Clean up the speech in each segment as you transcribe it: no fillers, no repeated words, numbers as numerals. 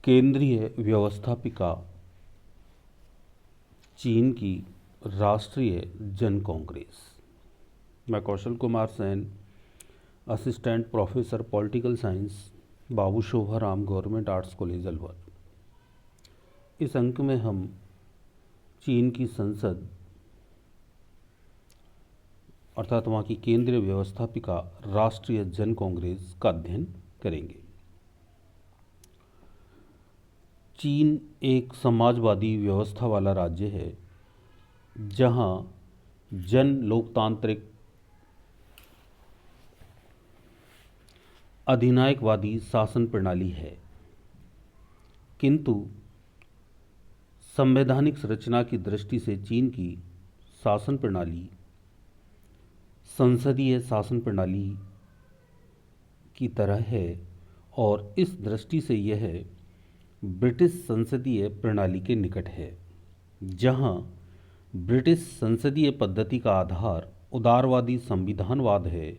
केंद्रीय व्यवस्थापिका चीन की राष्ट्रीय जन कांग्रेस। मैं Kaushal Kumar Sen, assistant professor political science, Babu Shobharam government arts college Alwar. इस अंक में हम चीन की संसद अर्थात वहाँ की केंद्रीय व्यवस्थापिका राष्ट्रीय जन कांग्रेस का अध्ययन करेंगे। चीन एक समाजवादी व्यवस्था वाला राज्य है जहाँ जन लोकतांत्रिक अधिनायकवादी शासन प्रणाली है, किंतु संवैधानिक संरचना की दृष्टि से चीन की शासन प्रणाली संसदीय शासन प्रणाली की तरह है और इस दृष्टि से यह ब्रिटिश संसदीय प्रणाली के निकट है। जहां ब्रिटिश संसदीय पद्धति का आधार उदारवादी संविधानवाद है,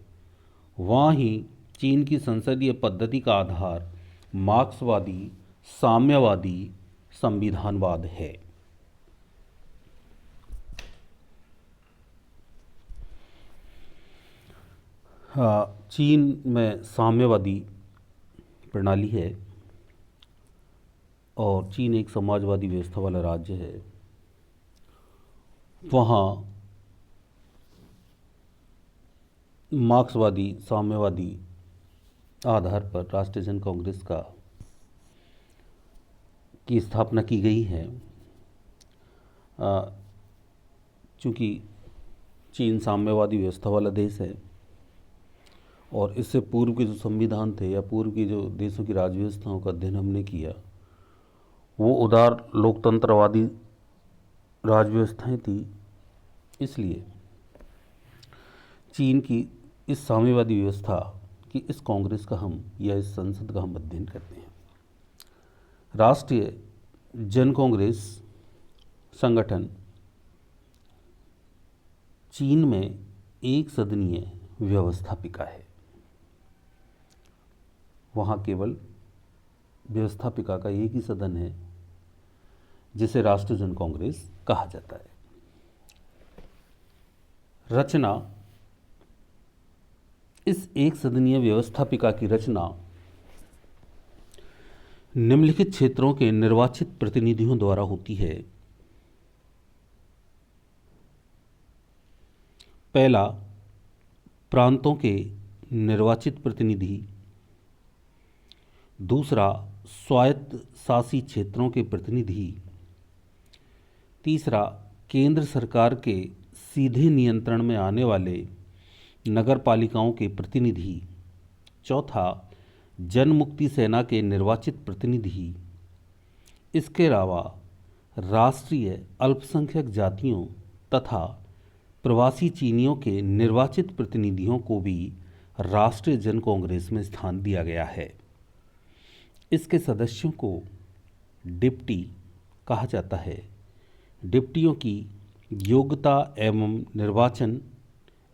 वहाँ ही चीन की संसदीय पद्धति का आधार मार्क्सवादी साम्यवादी संविधानवाद है। चीन में साम्यवादी प्रणाली है और चीन एक समाजवादी व्यवस्था वाला राज्य है। वहाँ मार्क्सवादी साम्यवादी आधार पर राष्ट्रीय जन कांग्रेस की स्थापना की गई है। चूँकि चीन साम्यवादी व्यवस्था वाला देश है और इससे पूर्व के जो संविधान थे या पूर्व की जो देशों की राज्य व्यवस्थाओं का अध्ययन हमने किया, वो उदार लोकतंत्रवादी राज्य व्यवस्थाएँ थी। इसलिए चीन की इस साम्यवादी व्यवस्था की इस कांग्रेस का हम या इस संसद का हम अध्ययन करते हैं। राष्ट्रीय जन कांग्रेस संगठन चीन में एक सदनीय व्यवस्थापिका है। वहाँ केवल व्यवस्थापिका का एक ही सदन है जिसे राष्ट्रीय जन कांग्रेस कहा जाता है। रचना, इस एक सदनीय व्यवस्थापिका की रचना निम्नलिखित क्षेत्रों के निर्वाचित प्रतिनिधियों द्वारा होती है। पहला, प्रांतों के निर्वाचित प्रतिनिधि। दूसरा, स्वायत्त शासी क्षेत्रों के प्रतिनिधि। तीसरा, केंद्र सरकार के सीधे नियंत्रण में आने वाले नगर पालिकाओं के प्रतिनिधि। चौथा, जनमुक्ति सेना के निर्वाचित प्रतिनिधि। इसके अलावा राष्ट्रीय अल्पसंख्यक जातियों तथा प्रवासी चीनियों के निर्वाचित प्रतिनिधियों को भी राष्ट्रीय जन कांग्रेस में स्थान दिया गया है। इसके सदस्यों को डिप्टी कहा जाता है। डिप्टियों की योग्यता एवं निर्वाचन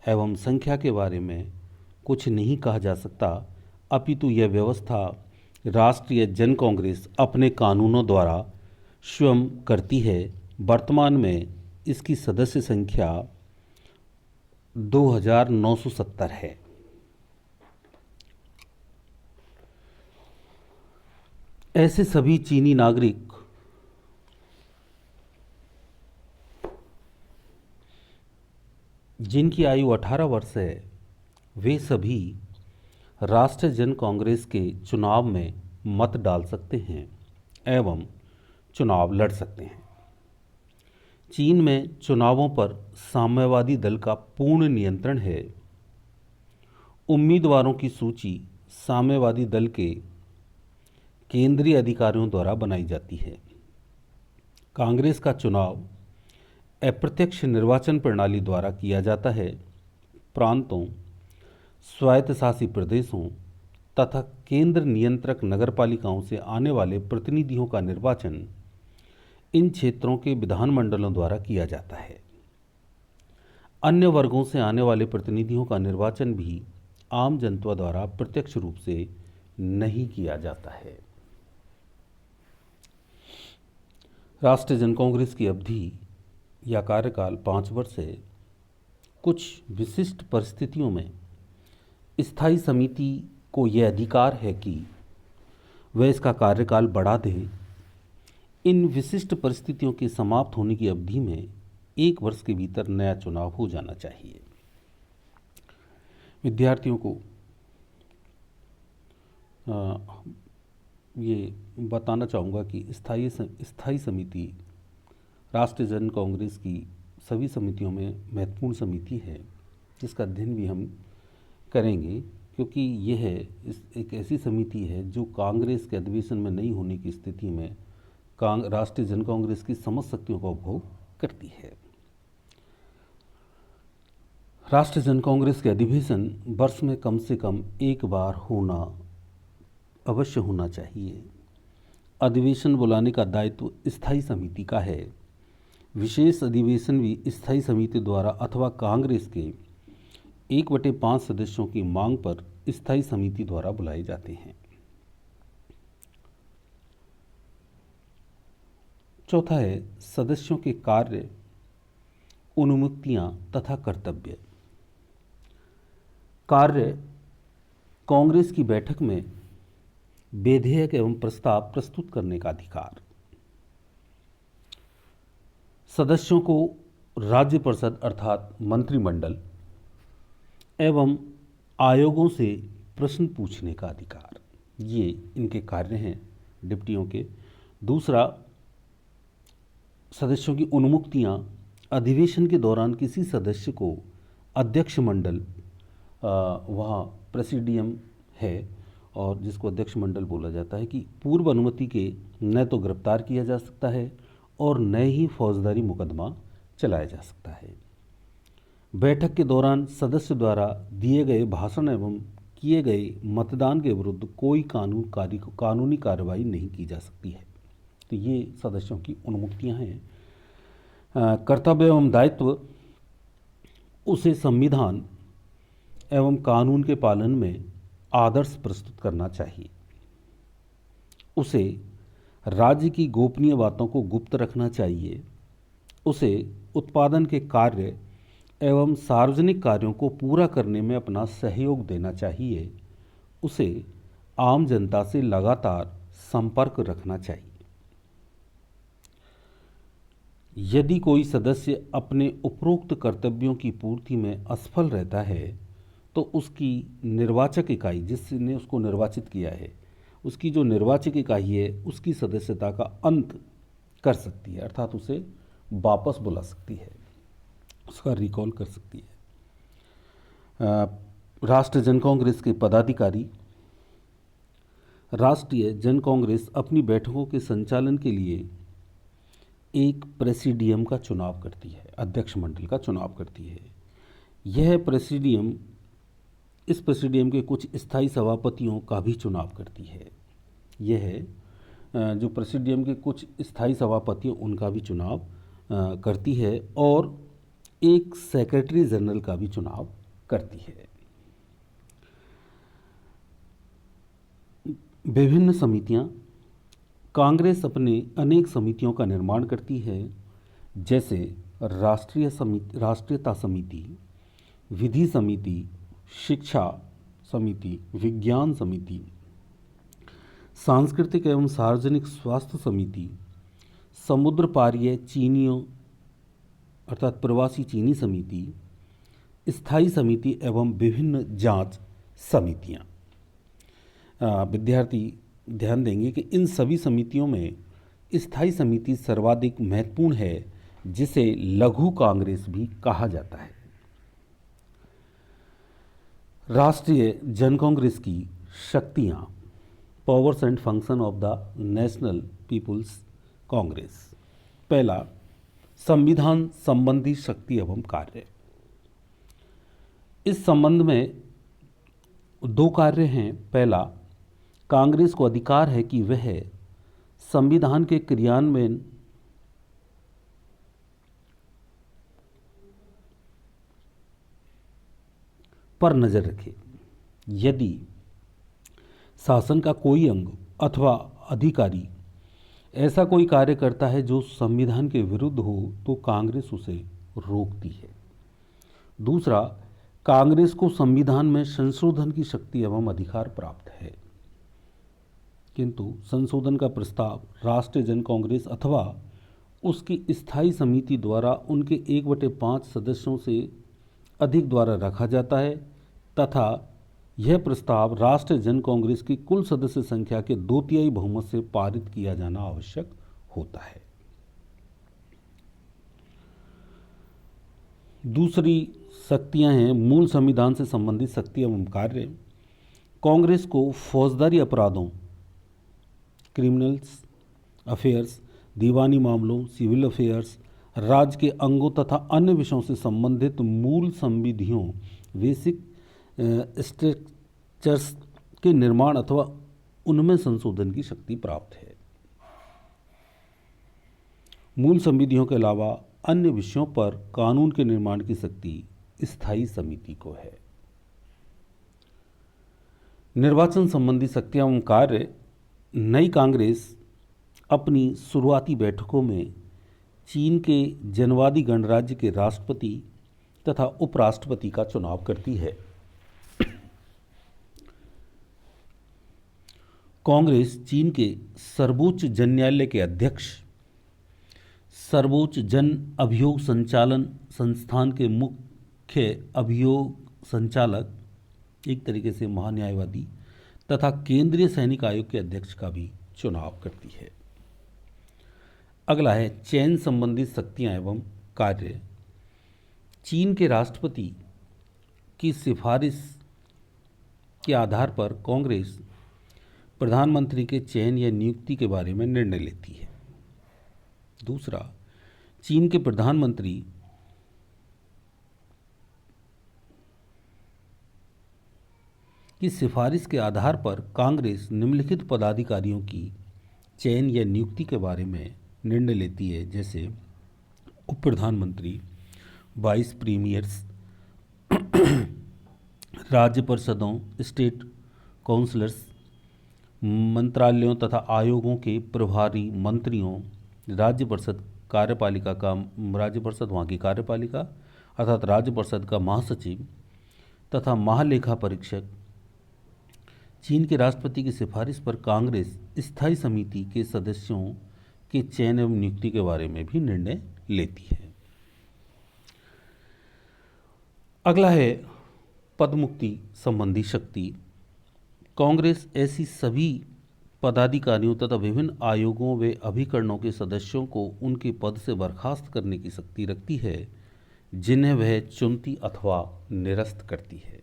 एवं संख्या के बारे में कुछ नहीं कहा जा सकता, अपितु यह व्यवस्था राष्ट्रीय जन कांग्रेस अपने कानूनों द्वारा स्वयं करती है। वर्तमान में इसकी सदस्य संख्या 2970 है। ऐसे सभी चीनी नागरिक जिनकी आयु 18 वर्ष है, वे सभी राष्ट्रीय जन कांग्रेस के चुनाव में मत डाल सकते हैं एवं चुनाव लड़ सकते हैं। चीन में चुनावों पर साम्यवादी दल का पूर्ण नियंत्रण है। उम्मीदवारों की सूची साम्यवादी दल के केंद्रीय अधिकारियों द्वारा बनाई जाती है। कांग्रेस का चुनाव अप्रत्यक्ष निर्वाचन प्रणाली द्वारा किया जाता है। प्रांतों, स्वायत्तशासी प्रदेशों तथा केंद्र नियंत्रक नगरपालिकाओं से आने वाले प्रतिनिधियों का निर्वाचन इन क्षेत्रों के विधानमंडलों द्वारा किया जाता है। अन्य वर्गों से आने वाले प्रतिनिधियों का निर्वाचन भी आम जनता द्वारा प्रत्यक्ष रूप से नहीं किया जाता है। राष्ट्रीय जन कांग्रेस की अवधि या कार्यकाल 5 वर्ष है। कुछ विशिष्ट परिस्थितियों में स्थायी समिति को यह अधिकार है कि वह इसका कार्यकाल बढ़ा दे। इन विशिष्ट परिस्थितियों के समाप्त होने की अवधि में 1 वर्ष के भीतर नया चुनाव हो जाना चाहिए। विद्यार्थियों को ये बताना चाहूँगा कि स्थायी समिति राष्ट्रीय जन कांग्रेस की सभी समितियों में महत्वपूर्ण समिति है, जिसका अध्ययन भी हम करेंगे, क्योंकि यह एक ऐसी समिति है जो कांग्रेस के अधिवेशन में नहीं होने की स्थिति में राष्ट्रीय जन कांग्रेस की समस्त शक्तियों का उपभोग करती है। राष्ट्रीय जन कांग्रेस के अधिवेशन वर्ष में कम से कम 1 बार होना अवश्य होना चाहिए। अधिवेशन बुलाने का दायित्व स्थायी समिति का है। विशेष अधिवेशन भी स्थायी समिति द्वारा अथवा कांग्रेस के 1/5 सदस्यों की मांग पर स्थायी समिति द्वारा बुलाए जाते हैं। चौथा है सदस्यों के कार्य, उन्मुक्तियां तथा कर्तव्य। कार्य: कांग्रेस की बैठक में विधेयक एवं प्रस्ताव प्रस्तुत करने का अधिकार। सदस्यों को राज्य परिषद अर्थात मंत्रिमंडल एवं आयोगों से प्रश्न पूछने का अधिकार। ये इनके कार्य हैं डिप्टियों के। दूसरा, सदस्यों की उन्मुक्तियां: अधिवेशन के दौरान किसी सदस्य को अध्यक्ष मंडल, वहाँ प्रेसिडियम है और जिसको अध्यक्ष मंडल बोला जाता है, कि पूर्व अनुमति के न तो गिरफ्तार किया जा सकता है और न ही फौजदारी मुकदमा चलाया जा सकता है। बैठक के दौरान सदस्य द्वारा दिए गए भाषण एवं किए गए मतदान के विरुद्ध कोई कानूनी कार्रवाई नहीं की जा सकती है। तो ये सदस्यों की उन्मुक्तियां हैं। कर्तव्य एवं दायित्व: उसे संविधान एवं कानून के पालन में आदर्श प्रस्तुत करना चाहिए। उसे राज्य की गोपनीय बातों को गुप्त रखना चाहिए। उसे उत्पादन के कार्य एवं सार्वजनिक कार्यों को पूरा करने में अपना सहयोग देना चाहिए। उसे आम जनता से लगातार संपर्क रखना चाहिए। यदि कोई सदस्य अपने उपरोक्त कर्तव्यों की पूर्ति में असफल रहता है तो उसकी निर्वाचक इकाई, जिसने उसको निर्वाचित किया है, उसकी जो निर्वाचक इकाई है उसकी सदस्यता का अंत कर सकती है, अर्थात उसे वापस बुला सकती है, उसका रिकॉल कर सकती है। राष्ट्रीय जन कांग्रेस के पदाधिकारी: राष्ट्रीय जन कांग्रेस अपनी बैठकों के संचालन के लिए एक प्रेसिडियम का चुनाव करती है, अध्यक्ष मंडल का चुनाव करती है। यह प्रेसिडियम, इस प्रेसिडियम के कुछ स्थायी सभापतियों का भी चुनाव करती है। यह जो प्रेसिडियम के कुछ स्थायी सभापति उनका भी चुनाव करती है और एक सेक्रेटरी जनरल का भी चुनाव करती है। विभिन्न समितियां: कांग्रेस अपने अनेक समितियों का निर्माण करती है, जैसे राष्ट्रीयता समिति, विधि समिति, शिक्षा समिति, विज्ञान समिति, सांस्कृतिक एवं सार्वजनिक स्वास्थ्य समिति, समुद्र पारीय चीनियों अर्थात प्रवासी चीनी समिति, स्थायी समिति एवं विभिन्न जांच समितियां। विद्यार्थी ध्यान देंगे कि इन सभी समितियों में स्थायी समिति सर्वाधिक महत्वपूर्ण है, जिसे लघु कांग्रेस भी कहा जाता है। राष्ट्रीय जन कांग्रेस की शक्तियां: powers and function of the National People's Congress. पहला, संविधान संबंधी शक्ति एवं कार्य। इस संबंध में 2 कार्य हैं। पहला, कांग्रेस को अधिकार है कि वह संविधान के क्रियान्वयन पर नजर रखे। यदि शासन का कोई अंग अथवा अधिकारी ऐसा कोई कार्य करता है जो संविधान के विरुद्ध हो तो कांग्रेस उसे रोकती है। दूसरा, कांग्रेस को संविधान में संशोधन की शक्ति एवं अधिकार प्राप्त है, किंतु संशोधन का प्रस्ताव राष्ट्रीय जन कांग्रेस अथवा उसकी स्थायी समिति द्वारा उनके 1/5 सदस्यों से अधिक द्वारा रखा जाता है तथा यह प्रस्ताव राष्ट्रीय जन कांग्रेस की कुल सदस्य संख्या के 2/3 बहुमत से पारित किया जाना आवश्यक होता है। दूसरी शक्तियां हैं मूल संविधान से संबंधित शक्ति एवं कार्य। कांग्रेस को फौजदारी अपराधों, क्रिमिनल्स अफेयर्स, दीवानी मामलों, सिविल अफेयर्स, राज्य के अंगों तथा अन्य विषयों से संबंधित मूल संविधियों, बेसिक स्ट्रक्चर्स के निर्माण अथवा उनमें संशोधन की शक्ति प्राप्त है। मूल संविधियों के अलावा अन्य विषयों पर कानून के निर्माण की शक्ति स्थायी समिति को है। निर्वाचन संबंधी शक्तियां एवं कार्य। नई कांग्रेस अपनी शुरुआती बैठकों में चीन के जनवादी गणराज्य के राष्ट्रपति तथा उपराष्ट्रपति का चुनाव करती है। कांग्रेस चीन के सर्वोच्च जन न्यायालय के अध्यक्ष, सर्वोच्च जन अभियोग संचालन संस्थान के मुख्य अभियोग संचालक, एक तरीके से महान्यायवादी, तथा केंद्रीय सैनिक आयोग के अध्यक्ष का भी चुनाव करती है। अगला है चयन संबंधी शक्तियां एवं कार्य। चीन के राष्ट्रपति की सिफारिश के आधार पर कांग्रेस प्रधानमंत्री के चयन या नियुक्ति के बारे में निर्णय लेती है। दूसरा, चीन के प्रधानमंत्री की सिफारिश के आधार पर कांग्रेस निम्नलिखित पदाधिकारियों की चयन या नियुक्ति के बारे में निर्णय लेती है, जैसे उप प्रधानमंत्री, वाइस प्रीमियर्स, राज्य परिषदों, स्टेट काउंसलर्स, मंत्रालयों तथा आयोगों के प्रभारी मंत्रियों, राज्य परिषद वहाँ की कार्यपालिका अर्थात राज्य परिषद का महासचिव तथा महालेखा परीक्षक। चीन के राष्ट्रपति की सिफारिश पर कांग्रेस स्थायी समिति के सदस्यों के चयन एवं नियुक्ति के बारे में भी निर्णय लेती है। अगला है पदमुक्ति संबंधी शक्ति। कांग्रेस ऐसी सभी पदाधिकारियों तथा विभिन्न आयोगों व अभिकरणों के सदस्यों को उनके पद से बर्खास्त करने की शक्ति रखती है, जिन्हें वह चुनती अथवा निरस्त करती है।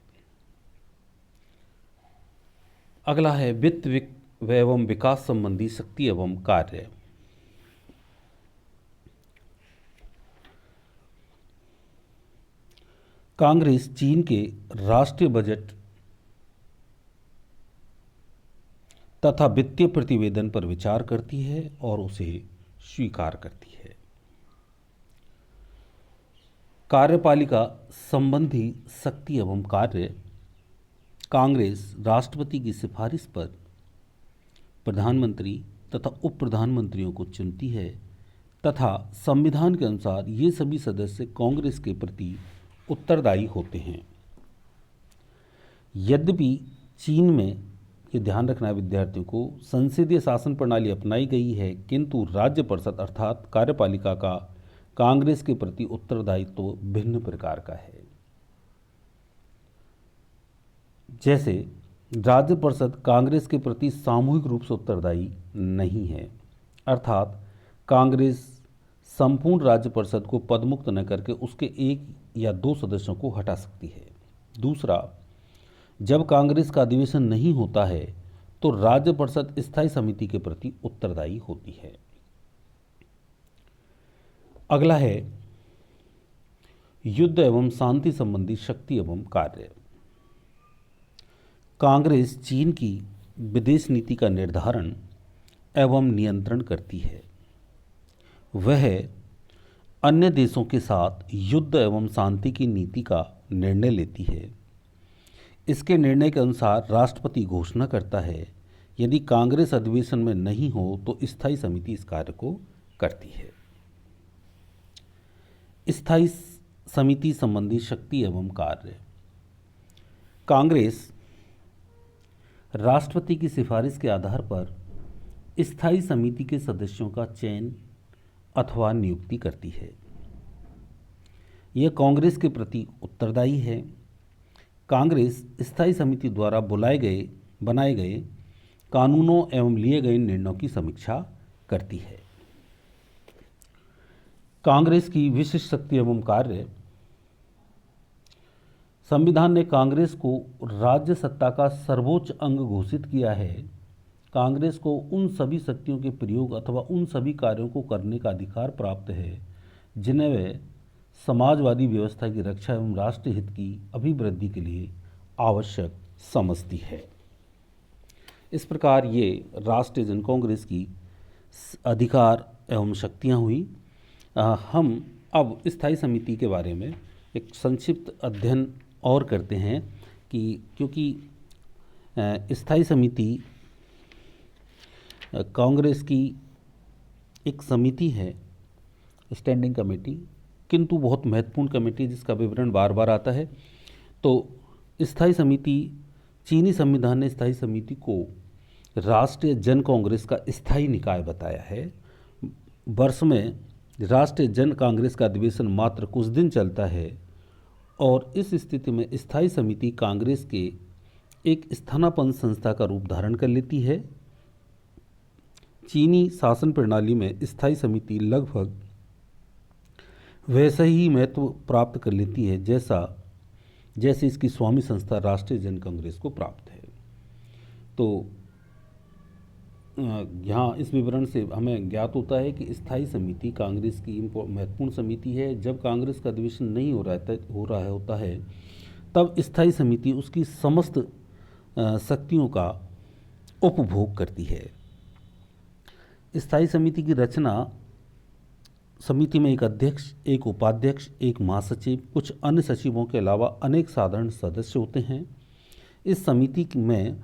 अगला है वित्त एवं विकास संबंधी शक्ति एवं कार्य। कांग्रेस चीन के राष्ट्रीय बजट तथा वित्तीय प्रतिवेदन पर विचार करती है और उसे स्वीकार करती है। कार्यपालिका संबंधी शक्ति एवं कार्य। कांग्रेस राष्ट्रपति की सिफारिश पर प्रधानमंत्री तथा उप प्रधानमंत्रियों को चुनती है तथा संविधान के अनुसार ये सभी सदस्य कांग्रेस के प्रति उत्तरदायी होते हैं। यद्यपि चीन में, ये ध्यान रखना है विद्यार्थियों को, संसदीय शासन प्रणाली अपनाई गई है, किंतु राज्य परिषद अर्थात कार्यपालिका का कांग्रेस के प्रति उत्तरदायित्व तो भिन्न प्रकार का है। जैसे राज्य परिषद कांग्रेस के प्रति सामूहिक रूप से उत्तरदायी नहीं है, अर्थात कांग्रेस संपूर्ण राज्य परिषद को पदमुक्त न करके उसके 1 या 2 सदस्यों को हटा सकती है। दूसरा, जब कांग्रेस का अधिवेशन नहीं होता है तो राज्य परिषद स्थायी समिति के प्रति उत्तरदायी होती है। अगला है युद्ध एवं शांति संबंधी शक्ति एवं कार्य। कांग्रेस चीन की विदेश नीति का निर्धारण एवं नियंत्रण करती है। वह अन्य देशों के साथ युद्ध एवं शांति की नीति का निर्णय लेती है। इसके निर्णय के अनुसार राष्ट्रपति घोषणा करता है यदि कांग्रेस अधिवेशन में नहीं हो तो स्थायी समिति इस कार्य को करती है। स्थायी समिति संबंधी शक्ति एवं कार्य। कांग्रेस राष्ट्रपति की सिफारिश के आधार पर स्थायी समिति के सदस्यों का चयन अथवा नियुक्ति करती है। यह कांग्रेस के प्रति उत्तरदायी है। कांग्रेस स्थायी समिति द्वारा बनाए गए कानूनों एवं लिए गए निर्णयों की समीक्षा करती है। कांग्रेस की विशिष्ट शक्ति एवं कार्य। संविधान ने कांग्रेस को राज्य सत्ता का सर्वोच्च अंग घोषित किया है। कांग्रेस को उन सभी शक्तियों के प्रयोग अथवा उन सभी कार्यों को करने का अधिकार प्राप्त है जिन्हें वह समाजवादी व्यवस्था की रक्षा एवं राष्ट्र हित की अभिवृद्धि के लिए आवश्यक समझती है। इस प्रकार ये राष्ट्रीय जन कांग्रेस की अधिकार एवं शक्तियाँ हुई। हम अब स्थायी समिति के बारे में एक संक्षिप्त अध्ययन और करते हैं कि क्योंकि स्थायी समिति कांग्रेस की एक समिति है, स्टैंडिंग कमेटी, किंतु बहुत महत्वपूर्ण कमेटी जिसका विवरण बार बार आता है। तो स्थायी समिति, चीनी संविधान ने स्थायी समिति को राष्ट्रीय जन कांग्रेस का स्थायी निकाय बताया है। वर्ष में राष्ट्रीय जन कांग्रेस का अधिवेशन मात्र कुछ दिन चलता है और इस स्थिति में स्थायी समिति कांग्रेस के एक स्थानापन्न संस्था का रूप धारण कर लेती है। चीनी शासन प्रणाली में स्थायी समिति लगभग वैसे ही महत्व प्राप्त कर लेती है जैसे इसकी स्वामी संस्था राष्ट्रीय जन कांग्रेस को प्राप्त है। तो यहाँ इस विवरण से हमें ज्ञात होता है कि स्थायी समिति कांग्रेस की महत्वपूर्ण समिति है। जब कांग्रेस का अधिवेशन नहीं हो रहा होता है तब स्थायी समिति उसकी समस्त शक्तियों का उपभोग करती है। स्थायी समिति की रचना, समिति में एक अध्यक्ष, एक उपाध्यक्ष, एक महासचिव, कुछ अन्य सचिवों के अलावा अनेक साधारण सदस्य होते हैं। इस समिति में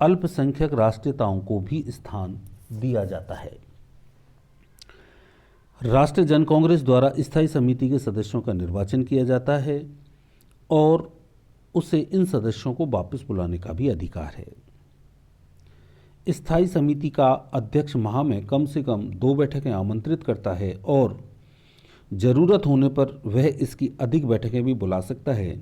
अल्पसंख्यक राष्ट्रीयताओं को भी स्थान दिया जाता है। राष्ट्रीय जन कांग्रेस द्वारा स्थायी समिति के सदस्यों का निर्वाचन किया जाता है और उसे इन सदस्यों को वापस बुलाने का भी अधिकार है। स्थायी समिति का अध्यक्ष माह में कम से कम 2 बैठकें आमंत्रित करता है और ज़रूरत होने पर वह इसकी अधिक बैठकें भी बुला सकता है।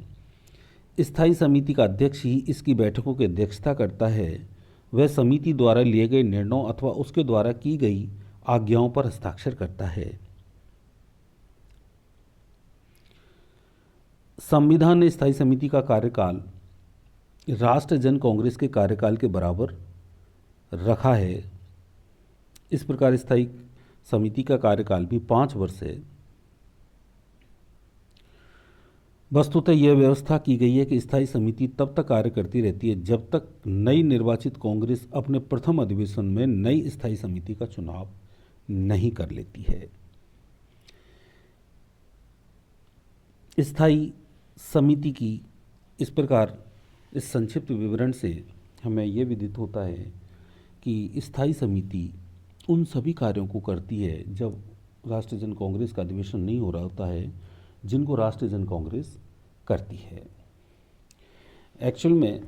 स्थायी समिति का अध्यक्ष ही इसकी बैठकों की अध्यक्षता करता है। वह समिति द्वारा लिए गए निर्णयों अथवा उसके द्वारा की गई आज्ञाओं पर हस्ताक्षर करता है। संविधान ने स्थायी समिति का कार्यकाल राष्ट्रीय जन कांग्रेस के कार्यकाल के बराबर रखा है। इस प्रकार स्थायी समिति का कार्यकाल भी 5 वर्ष है। वस्तुतः यह व्यवस्था की गई है कि स्थायी समिति तब तक कार्य करती रहती है जब तक नई निर्वाचित कांग्रेस अपने प्रथम अधिवेशन में नई स्थायी समिति का चुनाव नहीं कर लेती है। स्थायी समिति की इस प्रकार इस संक्षिप्त विवरण से हमें यह विदित होता है कि स्थायी समिति उन सभी कार्यों को करती है जब राष्ट्रीय जन कांग्रेस का अधिवेशन नहीं हो रहा होता है जिनको राष्ट्रीय जन कांग्रेस करती है। एक्चुअल में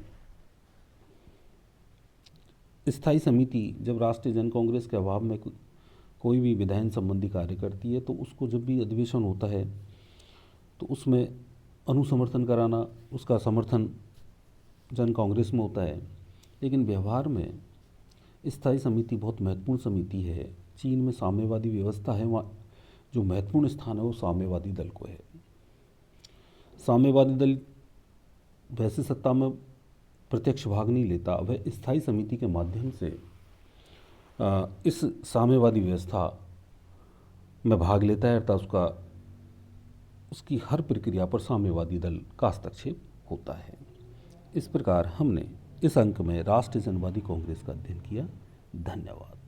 स्थायी समिति जब राष्ट्रीय जन कांग्रेस के अभाव में कोई भी विधायन संबंधी कार्य करती है तो उसको जब भी अधिवेशन होता है तो उसमें अनुसमर्थन कराना, उसका समर्थन जन कांग्रेस में होता है। लेकिन व्यवहार में स्थायी समिति बहुत महत्वपूर्ण समिति है। चीन में साम्यवादी व्यवस्था है, वहाँ जो महत्वपूर्ण स्थान है वो साम्यवादी दल को है। साम्यवादी दल वैसे सत्ता में प्रत्यक्ष भाग नहीं लेता, वह स्थायी समिति के माध्यम से इस साम्यवादी व्यवस्था में भाग लेता है, अर्थात उसकी हर प्रक्रिया पर साम्यवादी दल का हस्तक्षेप होता है। इस प्रकार हमने इस अंक में राष्ट्रीय जनवादी कांग्रेस का अध्ययन किया। धन्यवाद।